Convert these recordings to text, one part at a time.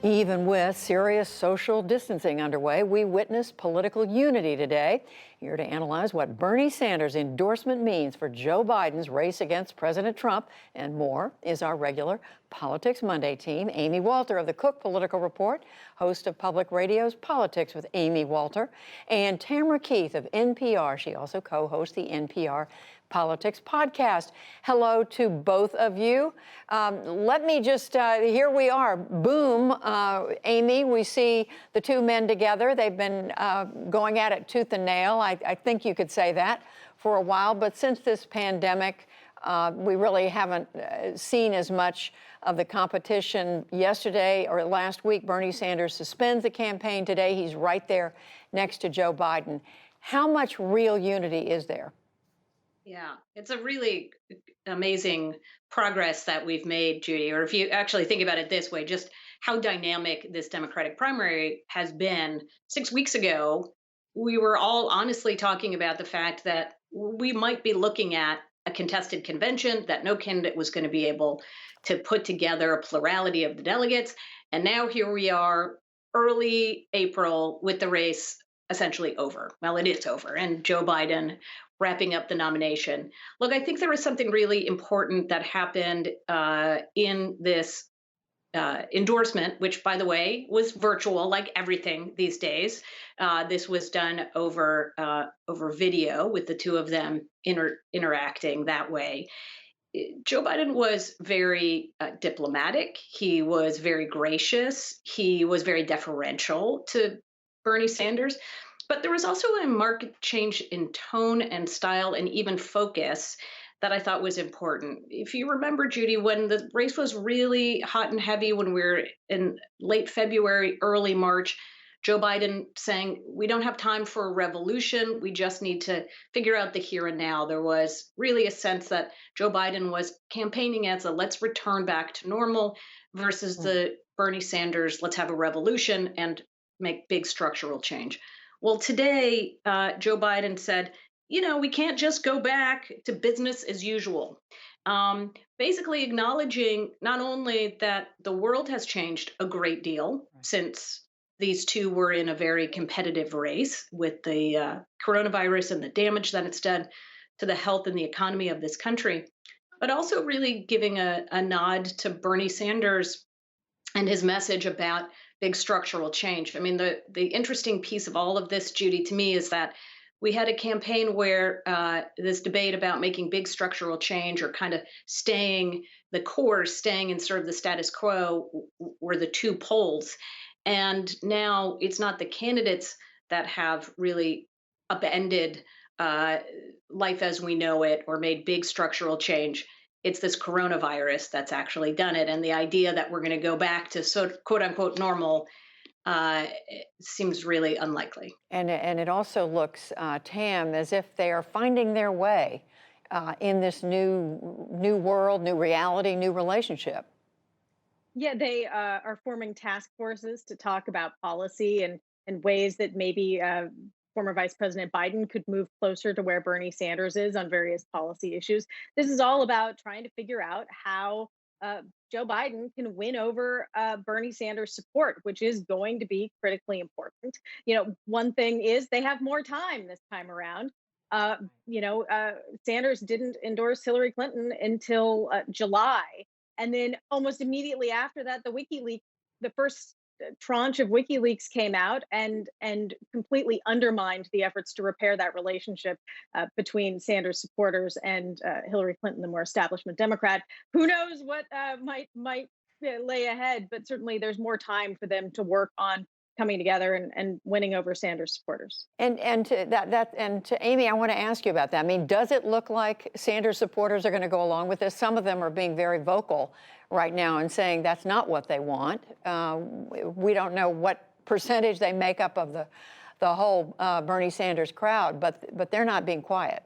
Even with serious social distancing underway, we witnessed political unity today. Here to analyze what Bernie Sanders' endorsement means for Joe Biden's race against President Trump and more is our regular Politics Monday team. Amy Walter of the Cook Political Report, host of Public Radio's Politics with Amy Walter, and Tamara Keith of NPR. She also co-hosts the NPR Politics podcast. Hello to both of you. Let me just, here we are, boom, Amy, we see the two men together. They've been going at it tooth and nail, I think you could say that, for a while. But since this pandemic, we really haven't seen as much of the competition. Yesterday or last week, Bernie Sanders suspends the campaign. Today, he's right there next to Joe Biden. How much real unity is there? Yeah, it's a really amazing progress that we've made, Judy. Or if you actually think about it this way, just how dynamic this Democratic primary has been. 6 weeks ago, we were all honestly talking about the fact that we might be looking at a contested convention, that no candidate was going to be able to put together a plurality of the delegates. And now here we are, early April, with the race essentially over. Well, it is over, and Joe Biden wrapping up the nomination. Look, I think there was something really important that happened in this endorsement, which, by the way, was virtual, like everything these days. This was done over video, with the two of them interacting that way. Joe Biden was very diplomatic. He was very gracious. He was very deferential to Bernie Sanders. But there was also a marked change in tone and style and even focus that I thought was important. If you remember, Judy, when the race was really hot and heavy, when we were in late February, early March, Joe Biden saying, we don't have time for a revolution. We just need to figure out the here and now. There was really a sense that Joe Biden was campaigning as a let's return back to normal versus the Bernie Sanders, let's have a revolution and make big structural change. Well, today, Joe Biden said, we can't just go back to business as usual. Basically acknowledging not only that the world has changed a great deal since these two were in a very competitive race with the coronavirus and the damage that it's done to the health and the economy of this country, but also really giving a nod to Bernie Sanders and his message about big structural change. I mean, the interesting piece of all of this, Judy, to me, is that we had a campaign where this debate about making big structural change or kind of staying the course, staying in sort of the status quo, were the two poles. And now it's not the candidates that have really upended life as we know it or made big structural change. It's this coronavirus that's actually done it. And the idea that we're going to go back to sort of quote unquote normal seems really unlikely. And it also looks, Tam, as if they are finding their way in this new world, new reality, new relationship. Yeah, they are forming task forces to talk about policy and ways that maybe former Vice President Biden could move closer to where Bernie Sanders is on various policy issues. This is all about trying to figure out how Joe Biden can win over Bernie Sanders' support, which is going to be critically important. One thing is they have more time this time around. Sanders didn't endorse Hillary Clinton until July. And then almost immediately after that, the first tranche of WikiLeaks came out and completely undermined the efforts to repair that relationship between Sanders supporters and Hillary Clinton, the more establishment Democrat. Who knows what might lay ahead, but certainly there's more time for them to work on coming together and winning over Sanders supporters. And to Amy, I want to ask you about that. I mean, does it look like Sanders supporters are going to go along with this? Some of them are being very vocal right now and saying that's not what they want. We don't know what percentage they make up of the whole Bernie Sanders crowd, but they're not being quiet.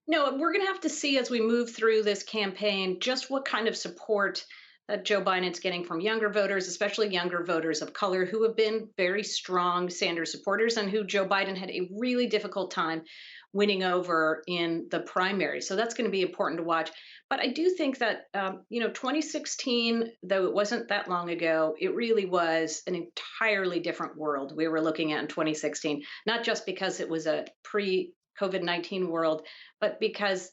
No, we're going to have to see as we move through this campaign just what kind of support that Joe Biden's getting from younger voters, especially younger voters of color who have been very strong Sanders supporters and who Joe Biden had a really difficult time winning over in the primary. So that's going to be important to watch. But I do think that, 2016, though it wasn't that long ago, it really was an entirely different world we were looking at in 2016, not just because it was a pre COVID-19 world, but because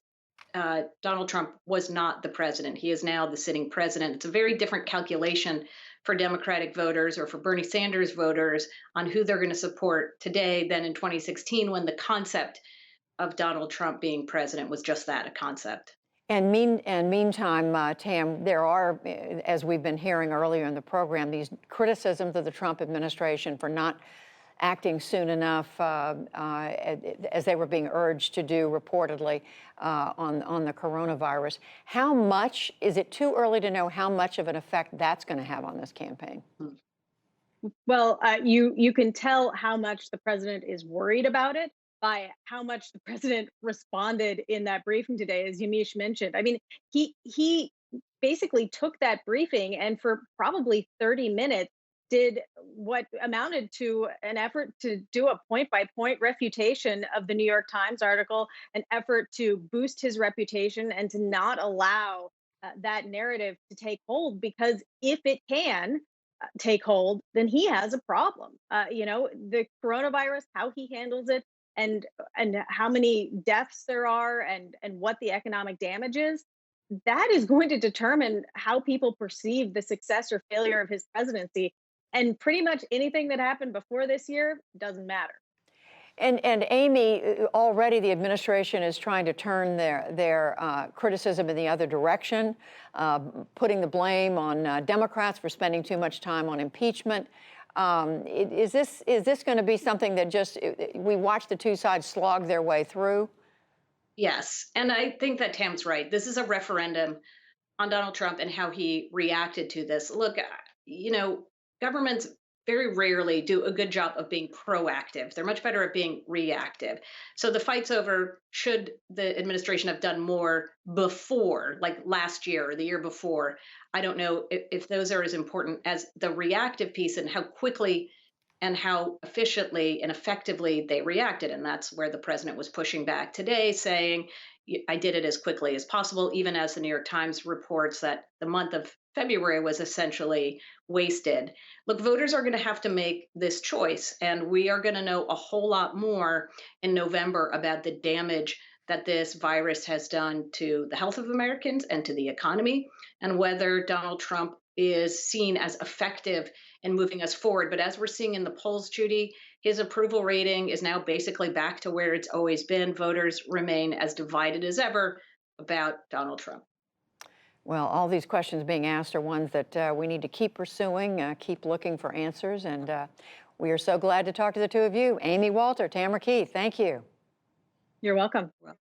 Donald Trump was not the president. He is now the sitting president. It's a very different calculation for Democratic voters or for Bernie Sanders voters on who they're going to support today than in 2016 when the concept of Donald Trump being president was just that, a concept. And meantime, Tam, there are, as we've been hearing earlier in the program, these criticisms of the Trump administration for not acting soon enough, as they were being urged to do reportedly on the coronavirus. How much, is it too early to know how much of an effect that's going to have on this campaign? Well, you can tell how much the president is worried about it by how much the president responded in that briefing today, as Yamiche mentioned. I mean, he basically took that briefing and for probably 30 minutes did what amounted to an effort to do a point by point refutation of the New York Times article, an effort to boost his reputation and to not allow that narrative to take hold, because if it can take hold, then he has a problem. The coronavirus, how he handles it, and how many deaths there are, and what the economic damage is, that is going to determine how people perceive the success or failure of his presidency. And pretty much anything that happened before this year doesn't matter. And Amy, already the administration is trying to turn their criticism in the other direction, putting the blame on Democrats for spending too much time on impeachment. Is this going to be something that just we watch the two sides slog their way through? Yes. And I think that Tam's right. This is a referendum on Donald Trump and how he reacted to this. Look, governments very rarely do a good job of being proactive. They're much better at being reactive. So the fight's over. Should the administration have done more before, like last year or the year before? I don't know if those are as important as the reactive piece and how quickly and how efficiently and effectively they reacted. And that's where the president was pushing back today, saying, I did it as quickly as possible, even as the New York Times reports that the month of February was essentially wasted. Look, voters are going to have to make this choice, and we are going to know a whole lot more in November about the damage that this virus has done to the health of Americans and to the economy, and whether Donald Trump is seen as effective in moving us forward. But as we're seeing in the polls, Judy, his approval rating is now basically back to where it's always been. Voters remain as divided as ever about Donald Trump. Well, all these questions being asked are ones that we need to keep pursuing, keep looking for answers. And we are so glad to talk to the two of you. Amy Walter, Tamara Keith, thank you. You're welcome. Well.